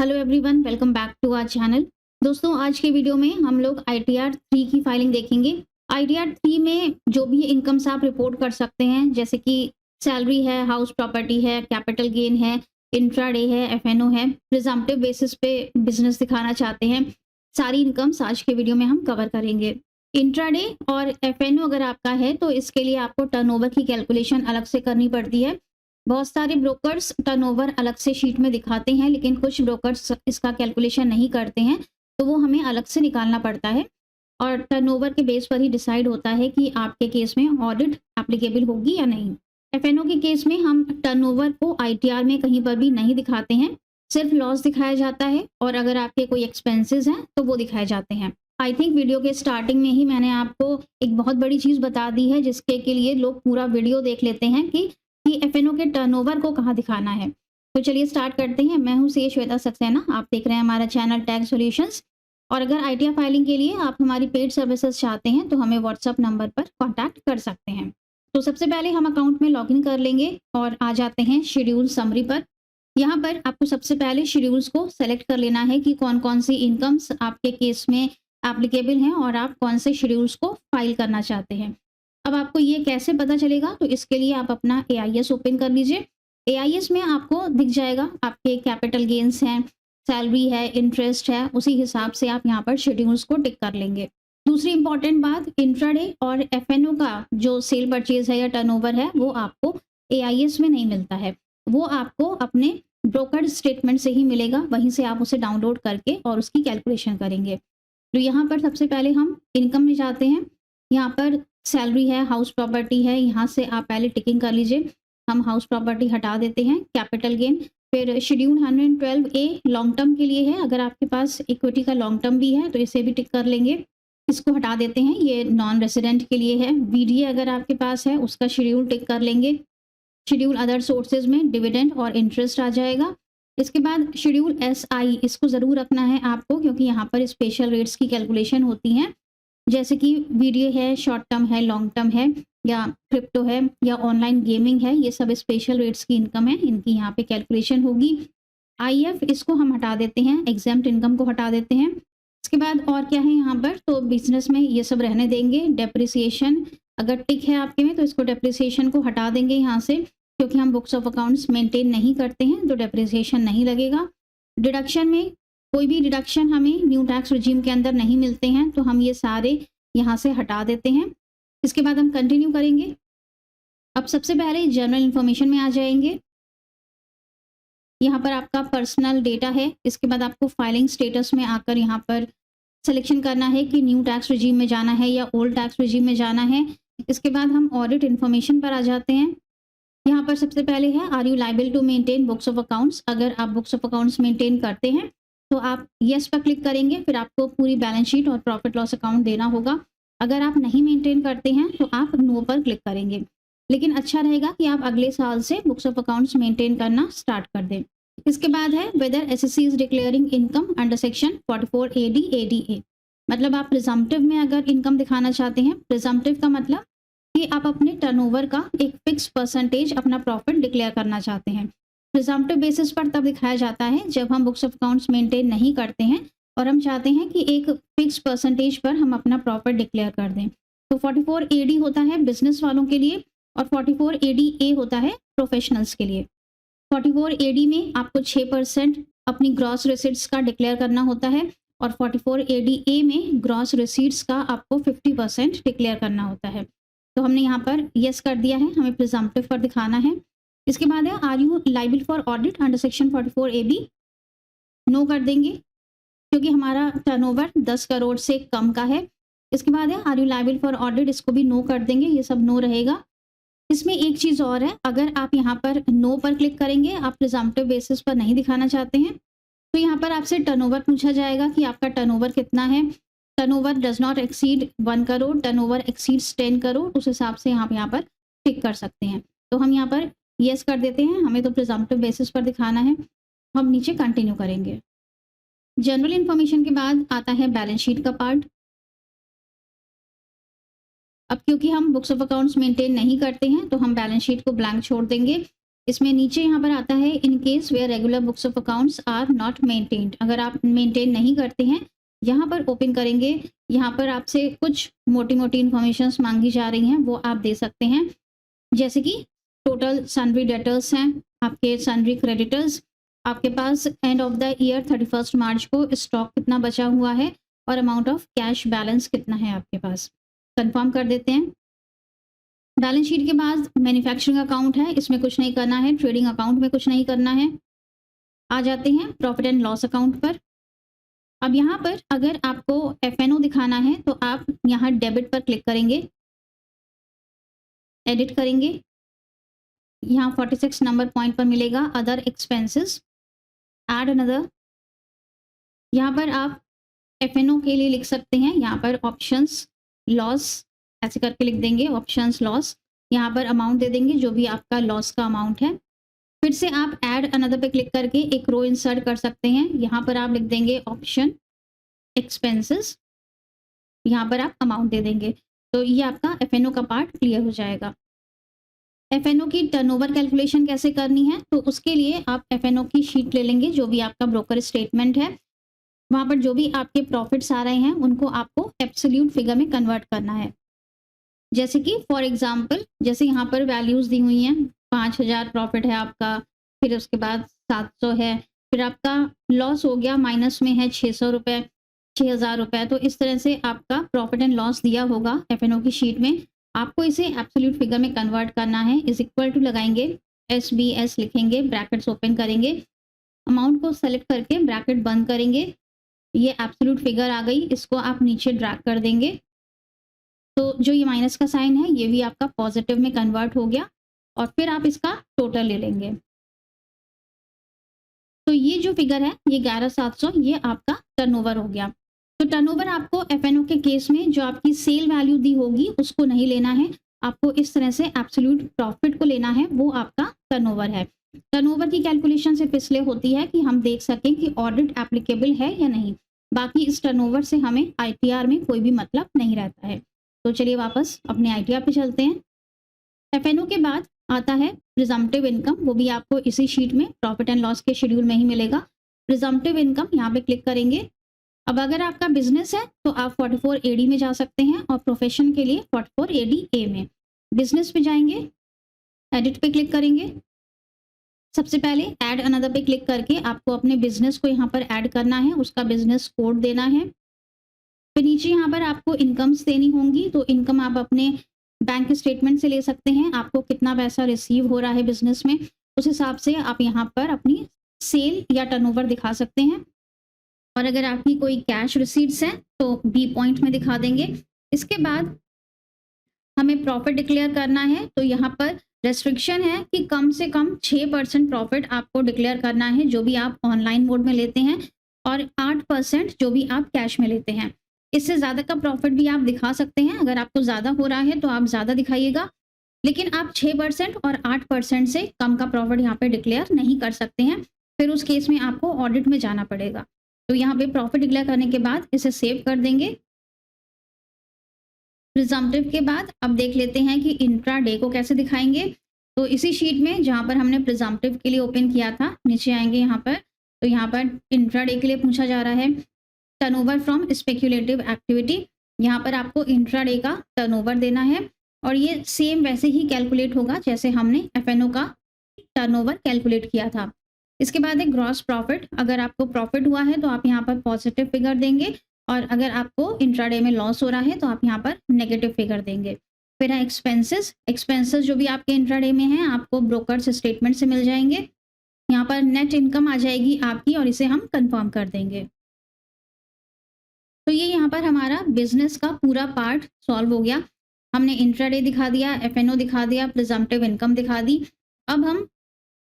Hello everyone, welcome back to our channel. दोस्तों, आज के वीडियो में हम लोग आईटीआर 3 की फाइलिंग देखेंगे। आईटीआर 3 में जो भी इनकम्स आप रिपोर्ट कर सकते हैं, जैसे कि सैलरी है, हाउस प्रॉपर्टी है, कैपिटल गेन है, इंट्राडे है, एफएनओ है, प्रिजम्पटिव बेसिस पे बिजनेस दिखाना चाहते हैं, सारी इनकम्स आज के वीडियो में हम कवर करेंगे। इंट्राडे और एफएनओ अगर आपका है तो इसके लिए आपको टर्नओवर की कैलकुलेशन अलग से करनी पड़ती है। बहुत सारे ब्रोकर्स टर्नओवर अलग से शीट में दिखाते हैं, लेकिन कुछ ब्रोकर्स इसका कैलकुलेशन नहीं करते हैं, तो वो हमें अलग से निकालना पड़ता है और टर्नओवर के बेस पर ही डिसाइड होता है कि आपके केस में ऑडिट एप्लीकेबल होगी या नहीं। एफएनओ के केस में हम टर्नओवर को आईटीआर में कहीं पर भी नहीं दिखाते हैं, सिर्फ लॉस दिखाया जाता है और अगर आपके कोई एक्सपेंसेस हैं तो वो दिखाए जाते हैं। आई थिंक वीडियो के स्टार्टिंग में ही मैंने आपको एक बहुत बड़ी चीज़ बता दी है, जिसके के लिए लोग पूरा वीडियो देख लेते हैं कि एफएनओ के टर्नओवर को कहाँ दिखाना है। तो चलिए स्टार्ट करते हैं। मैं हूँ श्वेता सक्सेना, आप देख रहे हैं हमारा चैनल टैक्स सॉल्यूशंस। और अगर आईटीआर फाइलिंग के लिए आप हमारी पेड सर्विसेज चाहते हैं तो हमें व्हाट्सएप नंबर पर कॉन्टैक्ट कर सकते हैं। तो सबसे पहले हम अकाउंट में लॉगिन कर लेंगे और आ जाते हैं शेड्यूल समरी पर। यहाँ पर आपको सबसे पहले शेड्यूल्स को सेलेक्ट कर लेना है कि कौन कौन सी इनकम्स आपके केस में एप्लीकेबल हैं और आप कौन से शेड्यूल्स को फाइल करना चाहते हैं। अब आपको ये कैसे पता चलेगा, तो इसके लिए आप अपना एआईएस ओपन कर लीजिए। एआईएस में आपको दिख जाएगा आपके कैपिटल गेन्स हैं, सैलरी है, इंटरेस्ट है, उसी हिसाब से आप यहाँ पर शेड्यूल्स को टिक कर लेंगे। दूसरी इंपॉर्टेंट बात, इंट्राडे और एफएनओ का जो सेल परचेज है या टर्नओवर है वो आपको एआईएस में नहीं मिलता है, वो आपको अपने ब्रोकर स्टेटमेंट से ही मिलेगा। वहीं से आप उसे डाउनलोड करके और उसकी कैलकुलेशन करेंगे। तो यहाँ पर सबसे पहले हम इनकम में जाते हैं। यहाँ पर सैलरी है, हाउस प्रॉपर्टी है, यहाँ से आप पहले टिकिंग कर लीजिए। हम हाउस प्रॉपर्टी हटा देते हैं। कैपिटल गेन, फिर शेड्यूल 112A लॉन्ग टर्म के लिए है, अगर आपके पास इक्विटी का लॉन्ग टर्म भी है तो इसे भी टिक कर लेंगे। इसको हटा देते हैं, ये नॉन रेसिडेंट के लिए है। वीडीए अगर आपके पास है उसका शेड्यूल टिक कर लेंगे। शेड्यूल अदर सोर्सेज में डिविडेंड और इंटरेस्ट आ जाएगा। इसके बाद शेड्यूल एसआई, इसको ज़रूर रखना है आपको, क्योंकि यहाँ पर स्पेशल रेट्स की कैलकुलेशन होती हैं, जैसे कि वीडियो है, शॉर्ट टर्म है, लॉन्ग टर्म है, या क्रिप्टो है, या ऑनलाइन गेमिंग है। ये सब स्पेशल रेट्स की इनकम है, इनकी यहाँ पे कैलकुलेशन होगी। आईएफ, इसको हम हटा देते हैं, एग्जाम्प्ट इनकम को हटा देते हैं। इसके बाद और क्या है यहाँ पर, तो बिजनेस में ये सब रहने देंगे। डेप्रिसिएशन अगर टिक है आपके में तो इसको डेप्रिसिएशन को हटा देंगे यहाँ से, क्योंकि हम बुक्स ऑफ अकाउंट्स मेंटेन नहीं करते हैं तो डेप्रिसिएशन नहीं लगेगा। डिडक्शन में कोई भी डिडक्शन हमें न्यू टैक्स रिजीम के अंदर नहीं मिलते हैं, तो हम ये सारे यहाँ से हटा देते हैं। इसके बाद हम कंटिन्यू करेंगे। अब सबसे पहले जनरल इन्फॉर्मेशन में आ जाएंगे। यहाँ पर आपका पर्सनल डेटा है। इसके बाद आपको फाइलिंग स्टेटस में आकर यहाँ पर सिलेक्शन करना है कि न्यू टैक्स रिजीम में जाना है या ओल्ड टैक्स रिजीम में जाना है। इसके बाद हम ऑडिट इन्फॉर्मेशन पर आ जाते हैं। यहाँ पर सबसे पहले है, are you liable to maintain books of accounts. अगर आप बुक्स ऑफ अकाउंट्स मेंटेन करते हैं तो आप येस पर क्लिक करेंगे, फिर आपको पूरी बैलेंस शीट और प्रॉफिट लॉस अकाउंट देना होगा। अगर आप नहीं मेंटेन करते हैं तो आप नो पर क्लिक करेंगे, लेकिन अच्छा रहेगा कि आप अगले साल से बुक्स ऑफ अकाउंट्स मेंटेन करना स्टार्ट कर दें। इसके बाद है whether assessee is declaring income under section 44AD ADA, मतलब आप प्रिजम्पटिव में अगर इनकम दिखाना चाहते हैं। प्रिजम्पटिव का मतलब कि आप अपने टर्नओवर का एक फिक्स परसेंटेज अपना प्रॉफिट डिक्लेयर करना चाहते हैं। प्रिजम्पटिव बेसिस पर तब दिखाया जाता है जब हम बुक्स ऑफ अकाउंट्स मेंटेन नहीं करते हैं और हम चाहते हैं कि एक फिक्स परसेंटेज पर हम अपना प्रॉफिट डिक्लेयर कर दें। तो 44AD होता है बिजनेस वालों के लिए और 44ADA होता है प्रोफेशनल्स के लिए। 44AD में आपको 6% अपनी ग्रॉस रिसीट्स का डिक्लेयर करना होता है और 44ADA में ग्रॉस रिसीट्स का आपको 50% डिक्लेयर करना होता है। तो हमने यहाँ पर यस कर दिया है, हमें प्रिजम्पटिव पर दिखाना है। इसके बाद है, are you liable for audit under section 44AB, no कर देंगे क्योंकि हमारा टर्नओवर 10 करोड़ से कम का है। इसके बाद है, are you liable for audit, इसको भी नो कर देंगे, ये सब नो रहेगा। इसमें एक चीज़ और है, अगर आप यहाँ पर नो पर क्लिक करेंगे, आप प्रिजम्पटिव बेसिस पर नहीं दिखाना चाहते हैं, तो यहाँ पर आपसे टर्नओवर पूछा जाएगा कि आपका टर्नओवर कितना है। Turnover does not exceed 1 crore, turnover exceeds 10 crore, उस हिसाब से आप यहाँ पर टिक कर सकते हैं। तो हम यहाँ पर यस कर देते हैं, हमें तो प्रिजम्पटिव बेसिस पर दिखाना है। हम नीचे कंटिन्यू करेंगे। जनरल इन्फॉर्मेशन के बाद आता है बैलेंस शीट का पार्ट। अब क्योंकि हम बुक्स ऑफ अकाउंट्स मेंटेन नहीं करते हैं तो हम बैलेंस शीट को ब्लैंक छोड़ देंगे। इसमें नीचे यहाँ पर आता है in case where regular books of accounts are not maintained, अगर आप मेंटेन नहीं करते हैं यहाँ पर ओपन करेंगे। यहाँ पर आपसे कुछ मोटी मोटी इन्फॉर्मेशन मांगी जा रही हैं, वो आप दे सकते हैं, जैसे कि टोटल सन्ड्री डेटर्स हैं, आपके सन्ड्री क्रेडिटर्स, आपके पास एंड ऑफ द ईयर 31 मार्च को स्टॉक कितना बचा हुआ है और अमाउंट ऑफ कैश बैलेंस कितना है आपके पास। कंफर्म कर देते हैं। बैलेंस शीट के बाद मैन्युफैक्चरिंग अकाउंट है, इसमें कुछ नहीं करना है, ट्रेडिंग अकाउंट में कुछ नहीं करना है। आ जाते हैं प्रॉफिट एंड लॉस अकाउंट पर। अब यहाँ पर अगर आपको एफएनओ दिखाना है तो आप यहाँ डेबिट पर क्लिक करेंगे, एडिट करेंगे, यहाँ 46 नंबर पॉइंट पर मिलेगा अदर एक्सपेंसेस, ऐड अनदर। यहाँ पर आप एफएनओ के लिए लिख सकते हैं, यहाँ पर ऑप्शंस लॉस ऐसे करके लिख देंगे, ऑप्शंस लॉस, यहाँ पर अमाउंट दे देंगे जो भी आपका लॉस का अमाउंट है। फिर से आप ऐड अनदर पे क्लिक करके एक रो इंसर्ट कर सकते हैं, यहाँ पर आप लिख देंगे ऑप्शन एक्सपेंसेस, यहाँ पर आप अमाउंट दे देंगे। तो ये आपका एफएनओ का पार्ट क्लियर हो जाएगा। एफएनओ की टर्नओवर कैलकुलेशन कैसे करनी है, तो उसके लिए आप एफएनओ की शीट ले लेंगे, जो भी आपका ब्रोकर स्टेटमेंट है, वहाँ पर जो भी आपके प्रॉफिट्स आ रहे हैं उनको आपको एब्सोल्यूट फिगर में कन्वर्ट करना है। जैसे कि फॉर एग्जांपल, जैसे यहाँ पर वैल्यूज़ दी हुई हैं, 5000 प्रॉफिट है आपका, फिर उसके बाद 700 है, फिर आपका लॉस हो गया, माइनस में है 600 रुपये, 6000 रुपये। तो इस तरह से आपका प्रॉफिट एंड लॉस दिया होगा एफएनओ की शीट में, आपको इसे एब्सोल्यूट फिगर में कन्वर्ट करना है। इज इक्वल टू लगाएंगे, SBS लिखेंगे, ब्रैकेट्स ओपन करेंगे, अमाउंट को सेलेक्ट करके ब्रैकेट बंद करेंगे, ये एब्सोल्यूट फिगर आ गई, इसको आप नीचे ड्रैग कर देंगे। तो जो ये माइनस का साइन है ये भी आपका पॉजिटिव में कन्वर्ट हो गया, और फिर आप इसका टोटल ले लेंगे। तो ये जो फिगर है ये 11700, ये आपका टर्नओवर हो गया। तो टर्नओवर आपको एफएनओ के केस में जो आपकी सेल वैल्यू दी होगी उसको नहीं लेना है, आपको इस तरह से एब्सोल्यूट प्रॉफिट को लेना है, वो आपका टर्नओवर है। टर्नओवर की कैलकुलेशन सिर्फ इसलिए होती है कि हम देख सकें कि ऑडिट एप्लीकेबल है या नहीं, बाकी इस टर्नओवर से हमें आईटीआर में कोई भी मतलब नहीं रहता है। तो चलिए वापस अपने आईटीआर पे चलते हैं। एफएनओ के बाद आता है प्रिजम्पटिव इनकम, वो भी आपको इसी शीट में प्रॉफिट एंड लॉस के शेड्यूल में ही मिलेगा। प्रिजम्पटिव इनकम यहाँ पे क्लिक करेंगे। अब अगर आपका बिजनेस है तो आप 44 AD में जा सकते हैं, और प्रोफेशन के लिए 44 AD A में। बिजनेस पे जाएंगे, एडिट पे क्लिक करेंगे, सबसे पहले ऐड अनदर पे क्लिक करके आपको अपने बिजनेस को यहाँ पर ऐड करना है, उसका बिजनेस कोड देना है। फिर नीचे यहाँ पर आपको इनकम्स देनी होंगी, तो इनकम आप अपने बैंक स्टेटमेंट से ले सकते हैं, आपको कितना पैसा रिसीव हो रहा है बिजनेस में, उस हिसाब से आप यहाँ पर अपनी सेल या टर्नओवर दिखा सकते हैं। और अगर आपकी कोई कैश रिसीट्स हैं तो बी पॉइंट में दिखा देंगे। इसके बाद हमें प्रॉफिट डिक्लेयर करना है, तो यहाँ पर रेस्ट्रिक्शन है कि कम से कम 6% प्रॉफिट आपको डिक्लेयर करना है जो भी आप ऑनलाइन मोड में लेते हैं, और 8% जो भी आप कैश में लेते हैं। इससे ज़्यादा का प्रॉफिट भी आप दिखा सकते हैं, अगर आपको ज़्यादा हो रहा है तो आप ज़्यादा दिखाइएगा, लेकिन आप 6% और 8% से कम का प्रॉफिट यहाँ पे डिक्लेयर नहीं कर सकते हैं, फिर उस केस में आपको ऑडिट में जाना पड़ेगा। तो यहाँ पे प्रॉफिट डिक्लेयर करने के बाद इसे सेव कर देंगे। प्रिजम्पटिव के बाद अब देख लेते हैं कि इंट्रा डे को कैसे दिखाएंगे। तो इसी शीट में जहाँ पर हमने प्रिजम्पटिव के लिए ओपन किया था, नीचे आएंगे यहाँ पर, तो यहाँ पर इंट्रा डे के लिए पूछा जा रहा है टर्नओवर फ्रॉम स्पेक्यूलेटिव एक्टिविटी। यहाँ पर आपको इंट्रा डे का टर्नओवर देना है, और ये सेम वैसे ही कैलकुलेट होगा जैसे हमने एफएनओ का टर्नओवर कैलकुलेट किया था। इसके बाद एक ग्रॉस प्रॉफिट, अगर आपको प्रॉफिट हुआ है तो आप यहाँ पर पॉजिटिव फिगर देंगे, और अगर आपको इंट्राडे में लॉस हो रहा है तो आप यहाँ पर नेगेटिव फिगर देंगे। फिर है एक्सपेंसेस, एक्सपेंसेस जो भी आपके इंट्राडे में हैं आपको ब्रोकर्स स्टेटमेंट से मिल जाएंगे। यहाँ पर नेट इनकम आ जाएगी आपकी, और इसे हम कंफर्म कर देंगे। तो ये यहाँ पर हमारा बिजनेस का पूरा पार्ट सॉल्व हो गया। हमने इंट्राडे दिखा दिया, एफएनओ दिखा दिया, प्रिजम्पटिव इनकम दिखा दी। अब हम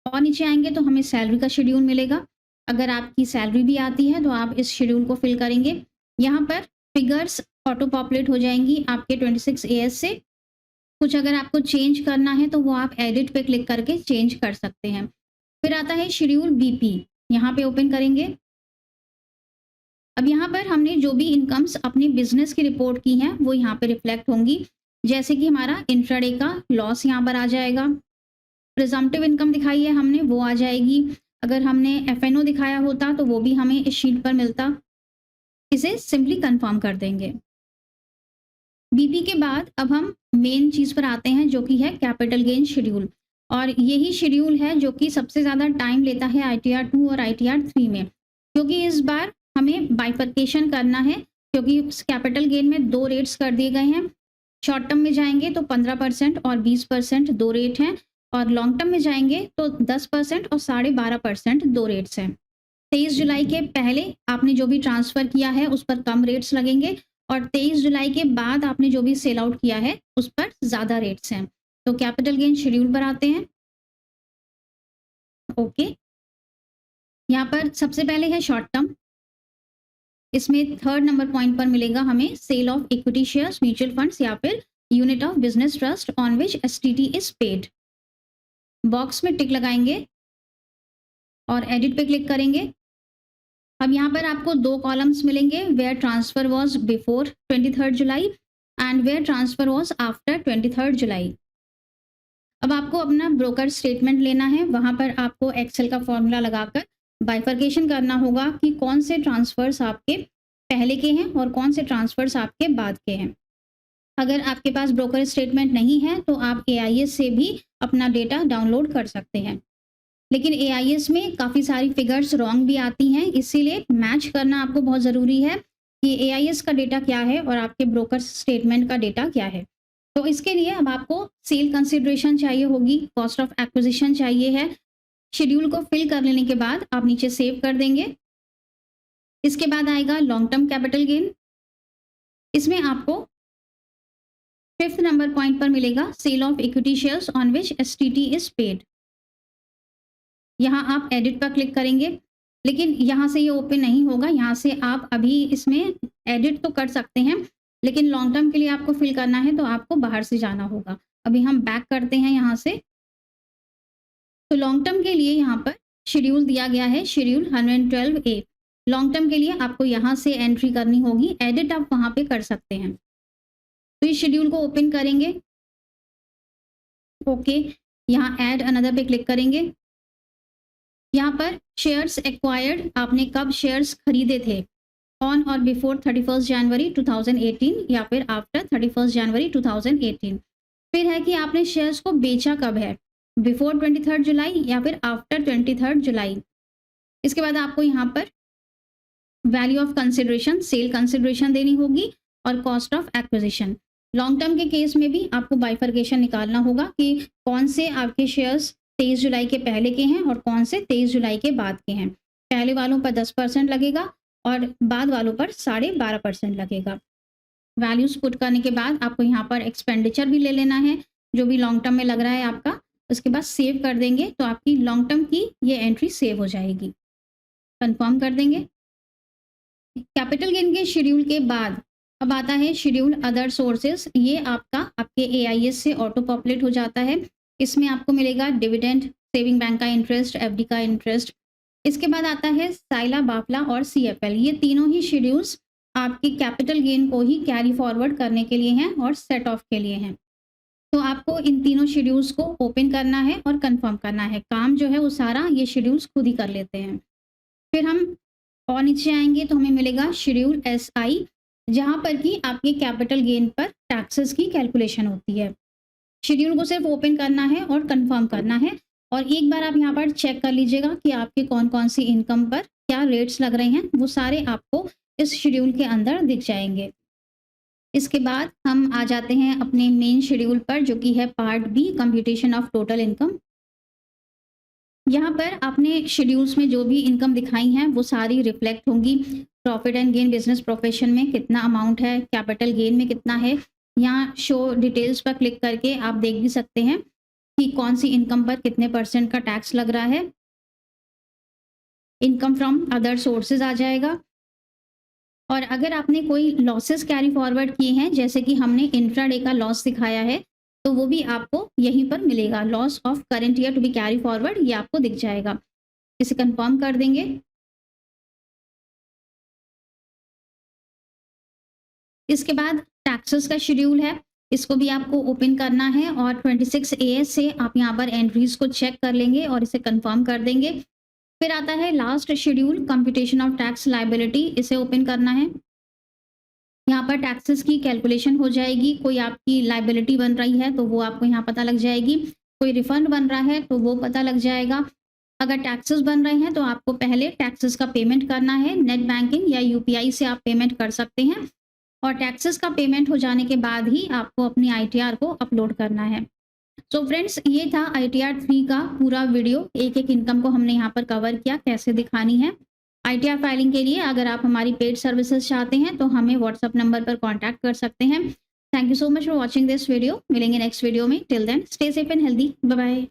और नीचे आएंगे तो हमें सैलरी का शेड्यूल मिलेगा। अगर आपकी सैलरी भी आती है तो आप इस शेड्यूल को फिल करेंगे। यहाँ पर फिगर्स ऑटो पॉपुलेट हो जाएंगी आपके 26 AS से। कुछ अगर आपको चेंज करना है तो वो आप एडिट पे क्लिक करके चेंज कर सकते हैं। फिर आता है शेड्यूल BP, यहाँ पे ओपन करेंगे। अब यहाँ पर हमने जो भी इनकम्स अपनी बिजनेस की रिपोर्ट की हैं वो यहाँ पे रिफ्लेक्ट होंगी, जैसे कि हमारा इंट्राडे का लॉस यहाँ पर आ जाएगा, प्रिजम्पटिव इनकम दिखाई है हमने, वो आ जाएगी। अगर हमने एफएनओ दिखाया होता तो वो भी हमें इस शीट पर मिलता। इसे सिंपली कंफर्म कर देंगे। बीपी के बाद अब हम मेन चीज़ पर आते हैं, जो कि है कैपिटल गेन शेड्यूल। और यही शेड्यूल है जो कि सबसे ज़्यादा टाइम लेता है आईटीआर 2 और आईटीआर 3 में, क्योंकि इस बार हमें बाइफर्केशन करना है, क्योंकि कैपिटल गेन में 2 रेट्स कर दिए गए हैं। शॉर्ट टर्म में जाएंगे तो 15% और 20% 2 रेट हैं, और लॉन्ग टर्म में जाएंगे तो 10% और 12.5% 2 रेट्स हैं। 23 जुलाई के पहले आपने जो भी ट्रांसफ़र किया है उस पर कम रेट्स लगेंगे, और 23 जुलाई के बाद आपने जो भी सेल आउट किया है उस पर ज़्यादा रेट्स हैं। तो कैपिटल गेन शेड्यूल पर आते हैं। ओके, यहाँ पर सबसे पहले है शॉर्ट टर्म। इसमें 3rd नंबर पॉइंट पर मिलेगा हमें sale of equity shares, mutual funds या फिर unit of business trust on which STT is paid. Box में टिक लगाएंगे और एडिट पे क्लिक करेंगे। अब यहाँ पर आपको 2 कॉलम्स मिलेंगे, where transfer was before 23rd July and where transfer was after 23rd July. अब आपको अपना ब्रोकर स्टेटमेंट लेना है, वहाँ पर आपको एक्सेल का फॉर्मूला लगाकर बाइफर्केशन करना होगा कि कौन से ट्रांसफर्स आपके पहले के हैं और कौन से ट्रांसफर्स आपके बाद के हैं। अगर आपके पास ब्रोकर स्टेटमेंट नहीं है तो आप एआईएस से भी अपना डेटा डाउनलोड कर सकते हैं, लेकिन एआईएस में काफ़ी सारी फिगर्स रॉन्ग भी आती हैं, इसीलिए मैच करना आपको बहुत ज़रूरी है कि एआईएस का डेटा क्या है और आपके ब्रोकर स्टेटमेंट का डेटा क्या है। तो इसके लिए अब आपको सेल कंसिडरेशन चाहिए होगी, कॉस्ट ऑफ एक्विजिशन चाहिए है। शेड्यूल को फिल कर लेने के बाद आप नीचे सेव कर देंगे। इसके बाद आएगा लॉन्ग टर्म कैपिटल गेन। इसमें आपको 5th नंबर पॉइंट पर मिलेगा sale of equity shares on which STT is paid. यहाँ आप एडिट पर क्लिक करेंगे, लेकिन यहाँ से ये ओपन नहीं होगा। यहाँ से आप अभी इसमें एडिट तो कर सकते हैं, लेकिन लॉन्ग टर्म के लिए आपको फिल करना है तो आपको बाहर से जाना होगा। अभी हम बैक करते हैं यहाँ से। तो लॉन्ग टर्म के लिए यहाँ पर शेड्यूल दिया गया है, शेड्यूल 112A। लॉन्ग टर्म के लिए आपको यहाँ से एंट्री करनी होगी, एडिट आप वहाँ पे कर सकते हैं। तो इस शेड्यूल को ओपन करेंगे। ओके, यहाँ ऐड अनदर पे क्लिक करेंगे। यहाँ पर शेयर्स एक्वायर्ड, आपने कब शेयर्स खरीदे थे, ऑन और बिफोर 31 जनवरी 2018 या फिर आफ्टर 31 जनवरी 2018। फिर है कि आपने शेयर्स को बेचा कब है, बिफोर 23rd जुलाई या फिर आफ्टर 23rd जुलाई। इसके बाद आपको यहाँ पर value of consideration, sale consideration देनी होगी और cost of acquisition. Long term के केस में भी आपको बाइफर्केशन निकालना होगा कि कौन से आपके शेयर्स 23 जुलाई के पहले के हैं और कौन से 23 जुलाई के बाद के हैं। पहले वालों पर 10% लगेगा और बाद वालों पर 12.5% लगेगा। वैल्यूज पुट करने के बाद आपको यहाँ पर एक्सपेंडिचर भी ले लेना है, जो भी लॉन्ग टर्म में लग रहा है आपका। उसके बाद सेव कर देंगे तो आपकी लॉन्ग टर्म की ये एंट्री सेव हो जाएगी। कंफर्म कर देंगे। कैपिटल गेन के शेड्यूल के बाद अब आता है शेड्यूल अदर सोर्सेज। ये आपके एआईएस से ऑटो पॉपुलेट हो जाता है। इसमें आपको मिलेगा डिविडेंड, सेविंग बैंक का इंटरेस्ट, एफडी का इंटरेस्ट। इसके बाद आता है साइला, बाफला और सीएफएल। ये तीनों ही शेड्यूल्स आपके कैपिटल गेन को ही कैरी फॉरवर्ड करने के लिए हैं और सेट ऑफ के लिए हैं। तो आपको इन तीनों शेड्यूल्स को ओपन करना है और कंफर्म करना है। काम जो है वो सारा ये शेड्यूल्स खुद ही कर लेते हैं। फिर हम और नीचे आएंगे तो हमें मिलेगा शेड्यूल एसआई, जहाँ पर कि आपके कैपिटल गेन पर टैक्सेस की कैलकुलेशन होती है। शेड्यूल को सिर्फ ओपन करना है और कंफर्म करना है, और एक बार आप यहाँ पर चेक कर लीजिएगा कि आपके कौन कौन सी इनकम पर क्या रेट्स लग रहे हैं, वो सारे आपको इस शेड्यूल के अंदर दिख जाएंगे। इसके बाद हम आ जाते हैं अपने मेन शेड्यूल पर, जो कि है part B, computation of total income. यहाँ पर आपने शेड्यूल्स में जो भी इनकम दिखाई हैं वो सारी रिफ्लेक्ट होंगी। Profit and gain business profession में कितना अमाउंट है, कैपिटल गेन में कितना है। यहाँ शो डिटेल्स पर क्लिक करके आप देख भी सकते हैं कि कौन सी इनकम पर कितने % का टैक्स लग रहा है। इनकम फ्रॉम अदर सोर्सेज आ जाएगा। और अगर आपने कोई लॉसेस कैरी फॉरवर्ड किए हैं, जैसे कि हमने इंट्राडे का लॉस दिखाया है, तो वो भी आपको यहीं पर मिलेगा। Loss of current year to be carry forward, ये आपको दिख जाएगा। इसे कंफर्म कर देंगे। इसके बाद टैक्सेस का शेड्यूल है। इसको भी आपको ओपन करना है और 26 AS से आप यहाँ पर एंट्रीज को चेक कर लेंगे और इसे कंफर्म कर देंगे। फिर आता है last schedule computation of tax liability, इसे ओपन करना है। यहाँ पर टैक्सेस की कैलकुलेशन हो जाएगी, कोई आपकी लायबिलिटी बन रही है तो वो आपको यहाँ पता लग जाएगी, कोई रिफंड बन रहा है तो वो पता लग जाएगा। अगर टैक्सेस बन रहे हैं तो आपको पहले टैक्सेस का पेमेंट करना है, नेट बैंकिंग या UPI से आप पेमेंट कर सकते हैं और टैक्सेस का पेमेंट हो जाने के बाद ही आपको अपनी ITR को अपलोड करना है। सो फ्रेंड्स, ये था ITR 3 का पूरा वीडियो, एक-एक इनकम को हमने यहाँ पर कवर किया, कैसे दिखानी है। ITR फाइलिंग के लिए अगर आप हमारी पेड सर्विसेज चाहते हैं तो हमें व्हाट्सएप नंबर पर कॉन्टैक्ट कर सकते हैं। Thank you so much for watching this video. मिलेंगे नेक्स्ट वीडियो में। Till then stay safe and healthy. Bye bye.